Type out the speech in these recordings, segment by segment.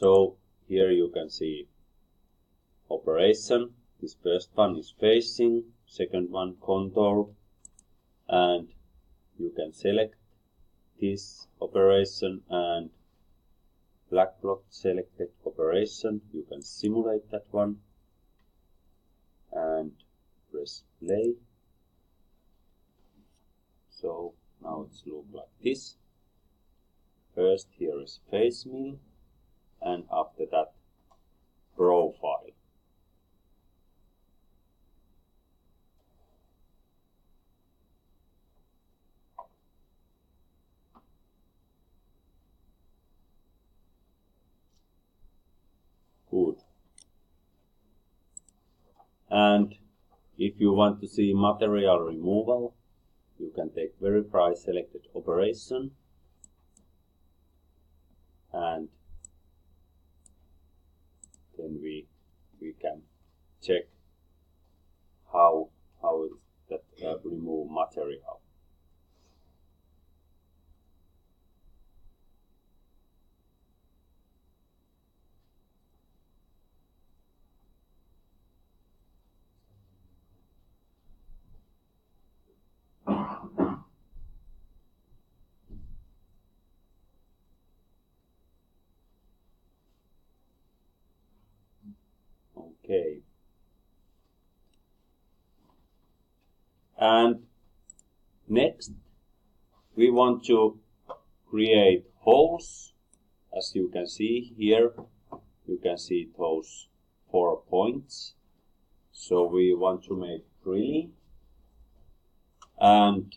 So here you can see operation. This first one is facing, second one contour, and you can select this operation and black block selected operation. You can simulate that one and press play. So now it's look like this. First here is face mill, and after that profile. Good. And if you want to see material removal, you can take verify selected operation and then we can check how that remove material. Okay. And next we want to create holes. As you can see here, you can see those 4 points. So we want to make drilling. And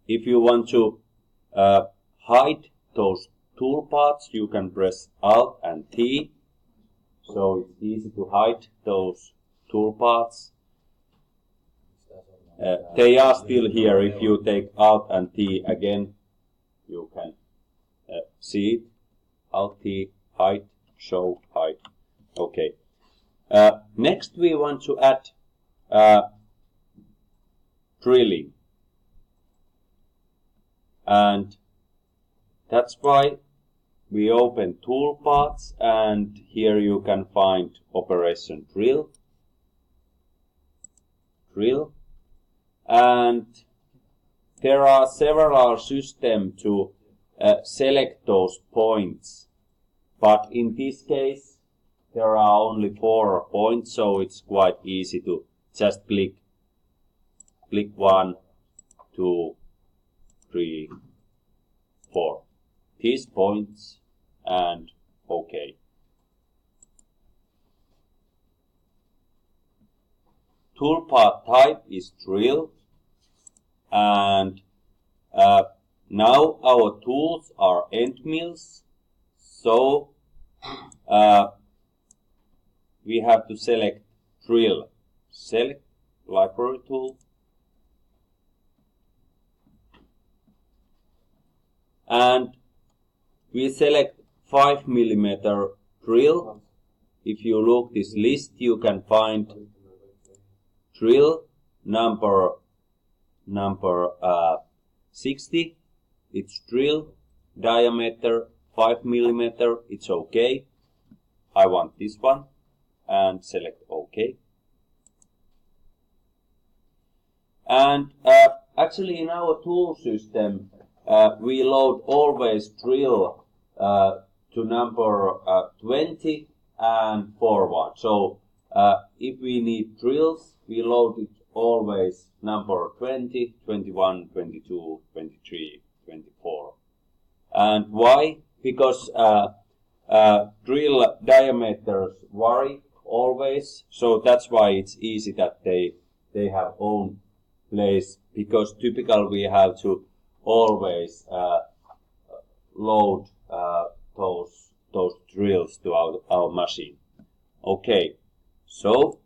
if you want to hide those toolpaths, you can press Alt and T. So it's easy to hide those toolpaths. They are still here. If you take Alt and T again, you can see it. Alt T, hide, show, hide. Okay. Next we want to add drilling. And that's why we open toolpaths, and here you can find operation drill. And there are several systems to select those points. But in this case, there are only 4 points, so it's quite easy to just click 1, 2, 3, 4. These points and OK. Toolpath type is drill, and now our tools are end mills, so we have to select drill. Select library tool, and we select 5 mm drill. If you look this list, you can find drill number 60. It's drill diameter 5 mm. It's OK. I want this one and select OK. And actually in our tool system, we load always drill to number 20 and forward. So if we need drills, we load it always number 20, 21, 22, 23, 24. And why? Because drill diameters vary always, so that's why it's easy that they have own place, because typically we have to always load those drills to our machine. Okay, so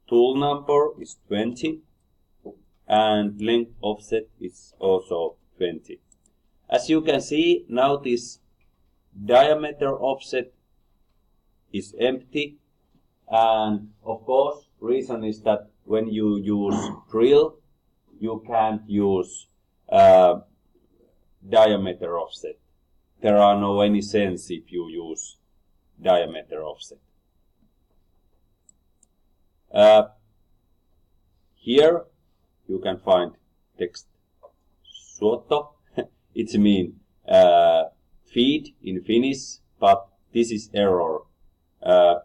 tool number is 20 and length offset is also 20. As you can see, now this diameter offset is empty, and of course reason is that when you use drill you can't use diameter offset. there are no any sense if you use diameter offset. Here you can find text suoto. It's mean feed in Finnish, but this is error.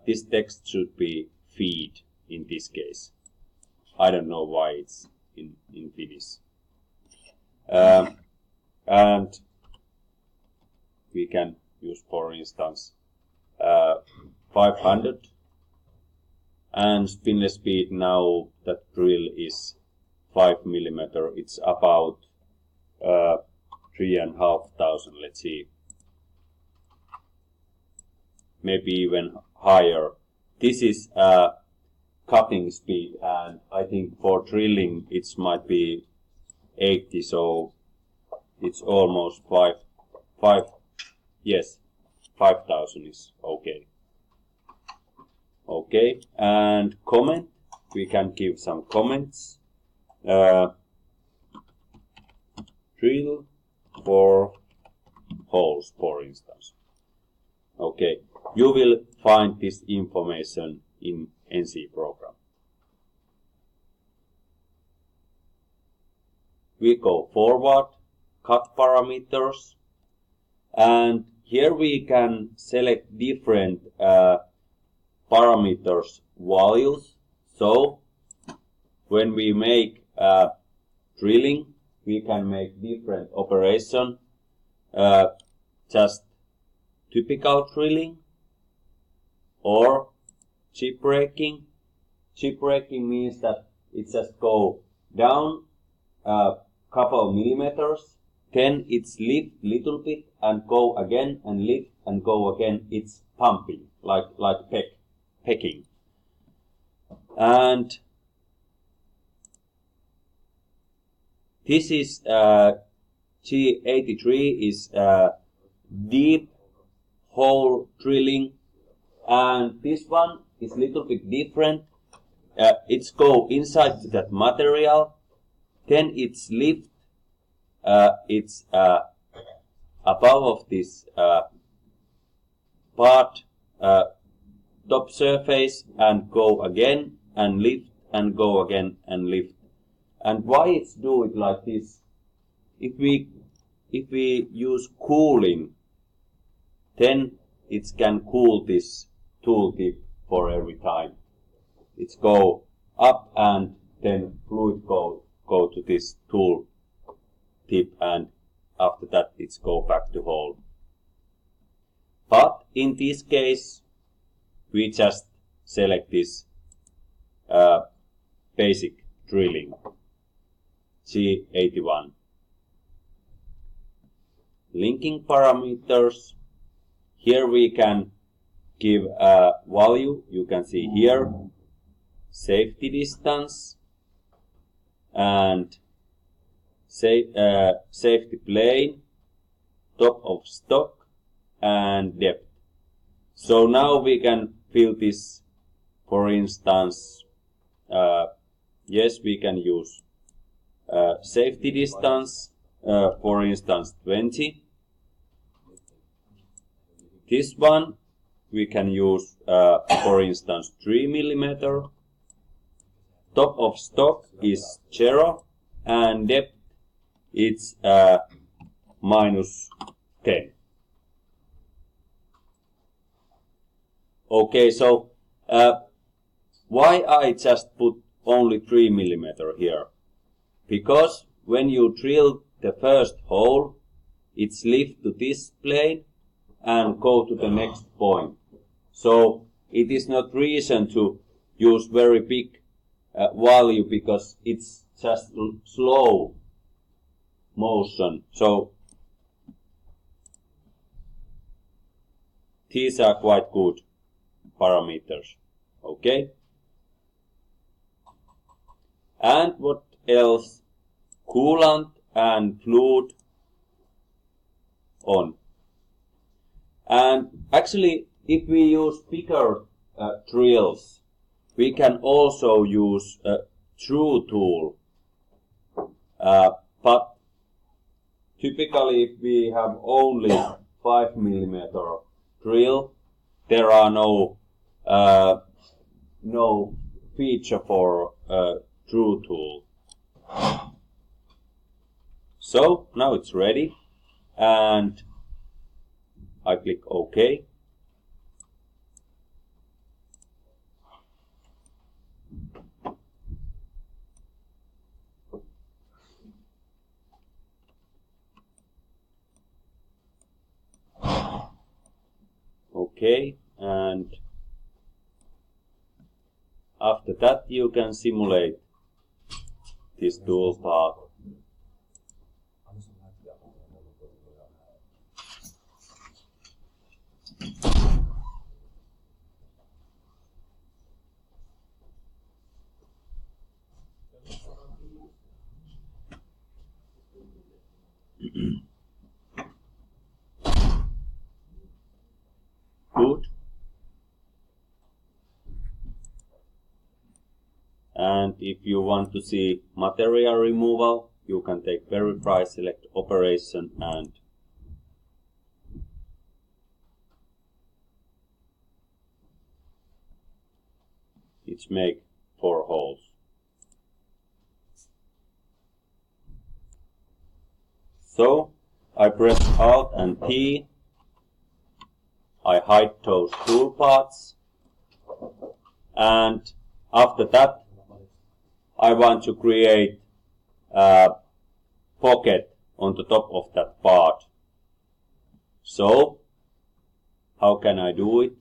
This text should be feed in this case. I don't know why it's in Finnish. And we can use, for instance, 500. And spindle speed now that drill is 5 mm. It's about 3,500. Let's see. Maybe even higher. This is cutting speed, and I think for drilling it might be 80. So it's almost 5,000 is okay. Okay, and comment, we can give some comments. Drill for holes, for instance. Okay, you will find this information in NC program. We go forward, cut parameters, and here we can select different parameters values. So when we make drilling, we can make different operation. Just typical drilling or chip breaking. Chip breaking means that it just go down a couple millimeters, then it's lift little bit and go again and lift and go again. It's pumping like pecking. And this is G83 is deep hole drilling, and this one is little bit different. It's go inside that material, then it's lift. It's above of this part top surface and go again and lift and go again and lift. And why it's do it like this? If we use cooling, then it can cool this tool tip for every time. It's go up and then fluid go to this tool tip, and after that it's go back to hole. But in this case we just select this basic drilling G81. Linking parameters. Here we can give a value. You can see here safety distance and safety plane, top of stock, and depth. So now we can fill this, for instance, yes, we can use safety distance, for instance 20. This one we can use, for instance 3 mm. Top of stock is 0, and depth it's -10. Okay, so why I just put only 3 mm here? Because when you drill the first hole, it's lift to this plane and go to the next point. So it is not reason to use very big value, because it's just slow motion. So these are quite good parameters. Okay. And what else? Coolant and fluid on. And actually, if we use bigger drills, we can also use a through tool. But typically, if we have only 5mm drill. There are no feature for True tool. So now it's ready, and I click OK. Okay, and after that you can simulate this tool path. Good. And if you want to see material removal, you can take verify, select operation, and it's make 4 holes. So I press Alt and T. I hide those tool paths, and after that I want to create a pocket on the top of that part. So how can I do it?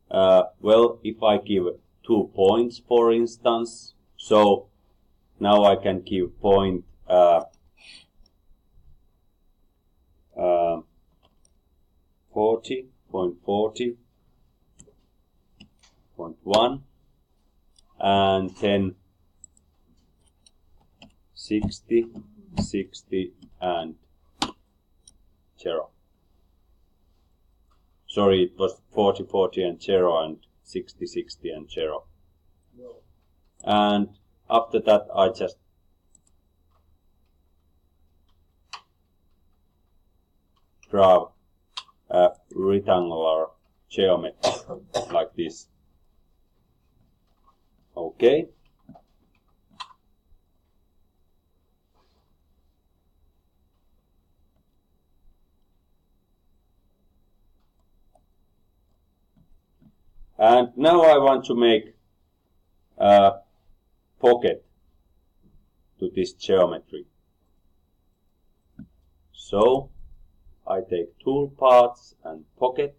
Well, if I give 2 points, for instance, so now I can give point 40.1 and then 60, 60 and 0. Sorry, it was 40, 40 and 0 and 60, 60 and 0. No. And after that I just draw a rectangular geometry like this. Okay. And now I want to make a pocket to this geometry. So I take tool paths and pocket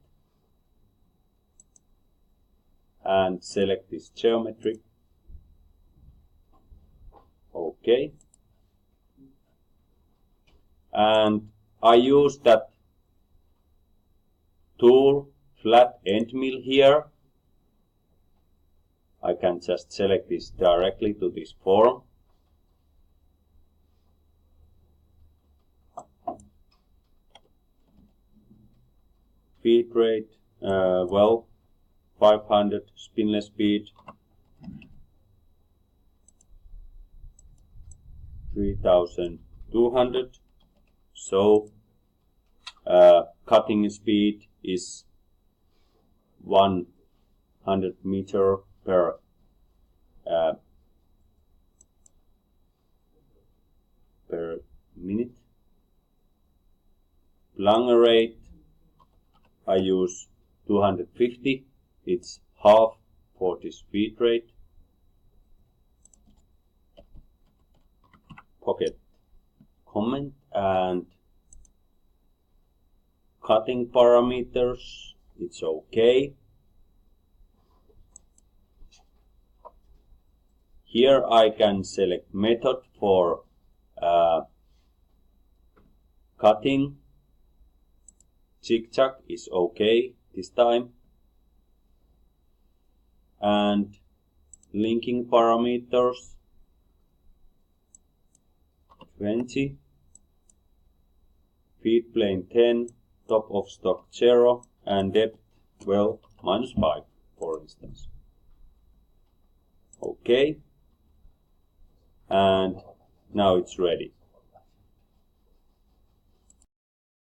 and select this geometry. Okay. And I use that tool flat end mill here. I can just select this directly to this form. Feed rate, well, 500, spinless speed, 3200. So cutting speed is 100 meter per minute. Plunger rate, I use 250. It's half for the speed rate. Pocket comment and cutting parameters, it's okay. Here I can select method for cutting. Zigzag is okay this time. And linking parameters 20. Feed plane 10. Top of stock 0. And depth, well, -5 for instance. Okay. And now it's ready.